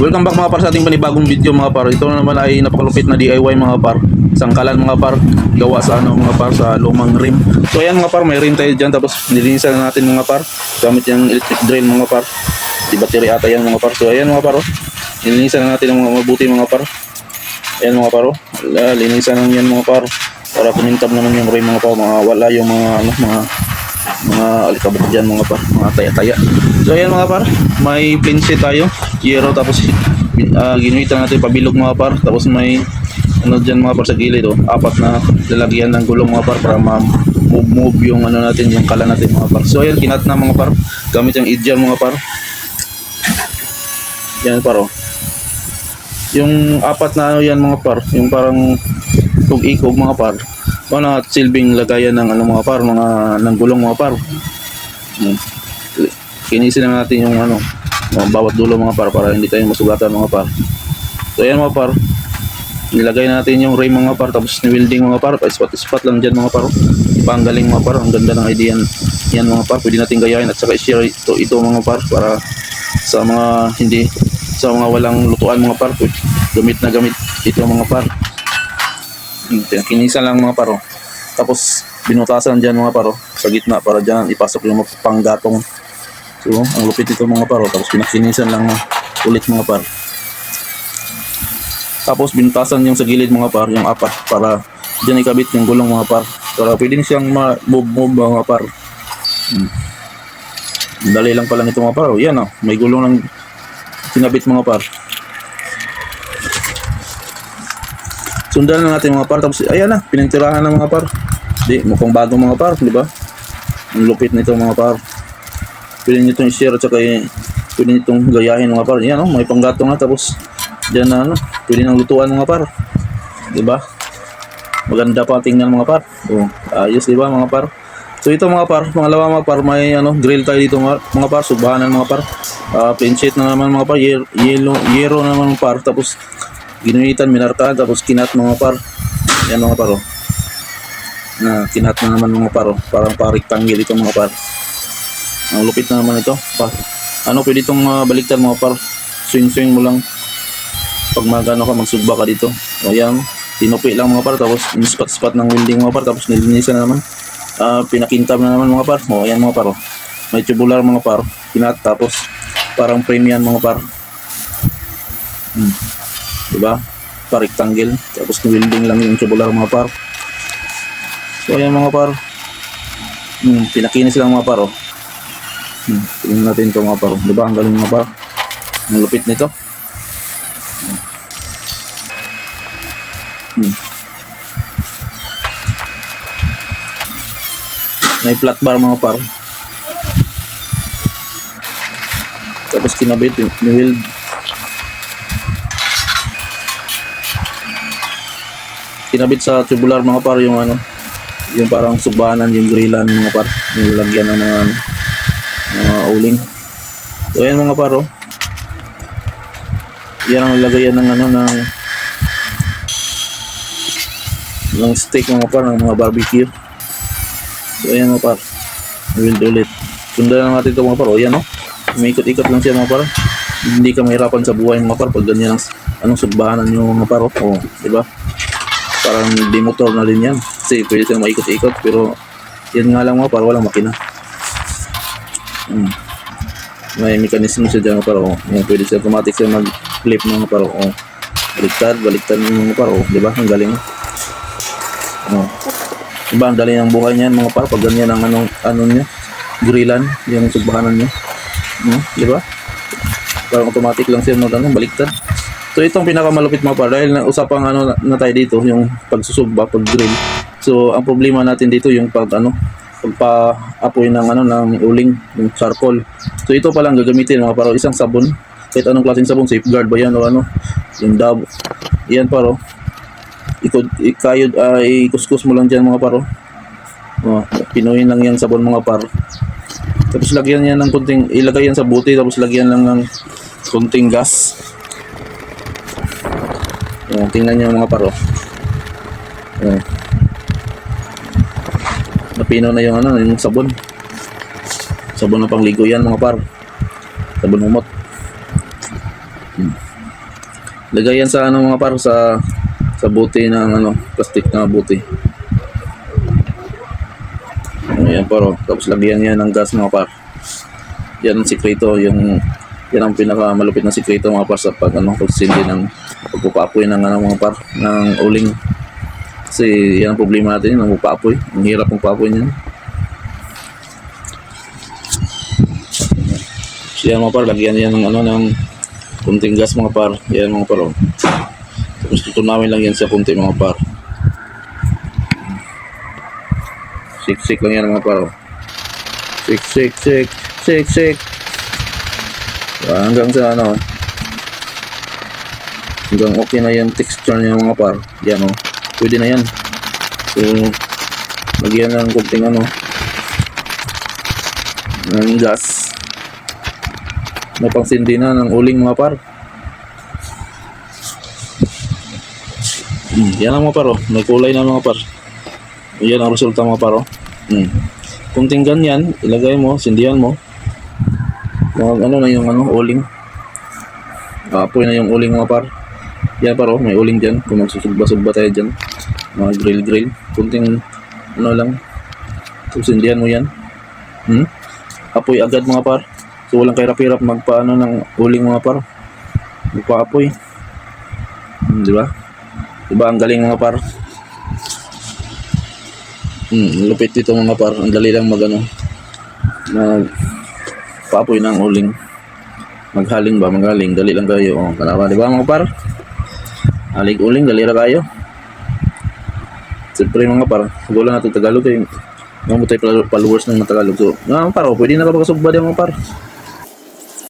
Welcome back mga par sa ating panibagong video mga par. Ito naman ay napakalupit na DIY mga par. Sangkalan mga par, gawa sa mga par sa lumang rim. So ayan mga par, may rim tayo dyan, tapos nilinisan natin mga par gamit yung electric drill mga par. Di battery ata yan mga par. So ayan mga par, nilinisan natin ng mga mabuti mga par. Ayan mga par, linisan lang yan mga par para kumintab naman yung rim mga par, wala yung mga alikabok dyan mga par, mga taya-taya. So ayan mga par, may pinset tayo, yero, tapos ginuhitan natin pabilog mga par, tapos may dyan mga par sa gilid, apat na lalagyan ng gulong mga par para ma-move yung natin, yung kala natin mga par. So ayan, kinat na mga par gamit yung idjar mga par. Yan par, yung apat na yan mga par, yung parang tug-ikog mga par, na silbing lagayan ng mga par, ng gulong mga par. Kinisin na natin yung bawat dulo mga par para hindi tayo masugatan mga par. So ayan mga par, nilagay natin yung rim mga par, tapos ni-welding mga par, spot lang dyan mga par. Panggaling mga par, ang ganda ng idea yan mga par, pwede natin gayahin at saka i-share ito mga par para sa mga walang lutuan mga par, gamit na gamit ito mga par. Kinisan lang mga par, tapos binutasan dyan mga par sa gitna para dyan ipasok yung panggatong. So ang lupit ito mga par, tapos pinakinisan lang ulit mga par, tapos binutasan yung sa gilid mga par, yung apat, para dyan ikabit yung gulong mga par, para pwede siyang ma-move mga par. Dali lang pala nito mga par. Yan may gulong lang kinabit mga par. Sundan na natin mga par, tapos ayan na, pinintirahan na mga par. Di, mukhang bago mga par, di ba? Ang lupit nito mga par. Pwede nyo itong i-share at saka pwede nyo itong gayahin mga par. Yan may panggatong na, tapos dyan na pwede nang lutuan mga par. Di ba? Maganda pa tingnan mga par. Ayos di ba mga par? So ito mga par, pangalawa mga par, may grill tayo dito mga par, subahanan mga par. Plain sheet na naman mga par, yero na naman mga par, tapos ginuhitan, minarkahan, tapos kinat mga par. Yan mga par, kinat na naman mga par, parang pa-rectangle ito mga par. Ang lupit na naman ito. Pwede itong baliktad mga par, swing mo lang pag magsugba ka dito. Ayan, tinupi lang mga par, tapos in-spot ng welding mga par, tapos nilinisan na naman, pinakintab na naman mga par. Ayan mga par, may tubular mga par, kinat, tapos parang frame yan mga par. Diba? Pa-rectangle, tapos welding lang yung tubular mga par. So ayan mga par, pinakinis lang mga par. Tingnan natin ito mga par, diba? Ang galing mga par, ang lupit nito. May flat bar mga par, tapos kinabit yung weld. Kinabit sa tubular mga par yung yung parang subanan, yung grillan mga par, yung lagyan ng mga uling. So ayan mga par, yan ang lagayan ng steak mga par, ng mga barbecue. So ayan mga par, weld ulit. Sundan lang natin ito mga par. Ayan may ikot-ikot lang siya mga par, hindi ka mahirapan sa buhay mga par pag ganyan ang subahanan yung mga par. Diba? Parang di motor na din yan, kasi pwede siyang maikot-ikot, pero yan nga lang mga par, walang makina. May mekanismo siya dyan mga par. Yan, pwede siya automatic siya mag-flip mga par. Baliktad mga par. Diba? Ang galing. Diba? Ang galing ng buhay niyan mga par pag ganyan ang niya, grillan, yung subahanan niya. Diba? Parang automatic lang siya baliktad. So itong pinakamalupit mga par, dahil usapang na tayo dito, yung pagsusugba, pag-grill. So ang problema natin dito yung pagpa-apoy ng uling, yung charcoal. So ito pa lang gagamitin mga par, isang sabon, kahit anong klaseng sabon, safeguard ba yan o yung Dove. Yan par, ikuskus mo lang dyan mga par. Pinuhin lang yung sabon mga par, tapos lagyan yan ng kunting, ilagay yan sa buti, tapos lagyan lang ng kunting gas. Tingnan nyo mga par, napino na yung yung sabon na pangligo yan mga par, sabon humot. Lagay yan sa ano mga par, sa buti ng ano, plastic na buti. Ayan par, oh. Tapos lagyan yan ng gas mga par. Yan ang sikreto, yan ang pinakamalupit na sikreto mga par sa pag ano, pagsindi ng pagpupapoy ng ano mga par, ng uling. Kasi yan ang problema natin, yung papoy. Ang hirap ng papoy niyan. So yan mga par, lagyan yan ng ano, ng kunting gas mga par. Yan mga par, oh. Tapos tutunawin lang yan sa kunti mga par. Sik-sik lang yan mga par, oh. Sik. Hanggang sa ano, hanggang okay na yung texture niya mga par. Yan oh, pwede na yan. So lagyan ng kunting ano, ng gas na pangsindi na ng uling mga par. Yan ang mga par, oh. May kulay na mga par. Yan ang resulta mga par, oh. Kunting ganyan, ilagay mo, sindihan mo. Ano na yung ano, uling. Apoy na yung uling mga par. Yan par, oh, may uling dyan. Kung magsusugba-sugba tayo dyan, mga grill. Kunting ano lang. So sindihan mo yan. Apoy agad mga par. So walang kahirap-hirap magpaano ng uling mga par. Magpa-apoy. Di ba? Diba ang galing mga par? Lupit dito mga par. Ang dali lang mag ano, paapoy ng uling. Maghaling ba? Maghaling. Dali lang kayo. O, kalawa. Diba mga par? Halig uling. Dali lang kayo. Siyempre mga par. Gulo natin Tagalog. Mga tayo followers ng Tagalog. So, mga par. Pwede na kapag kasubba din mga par.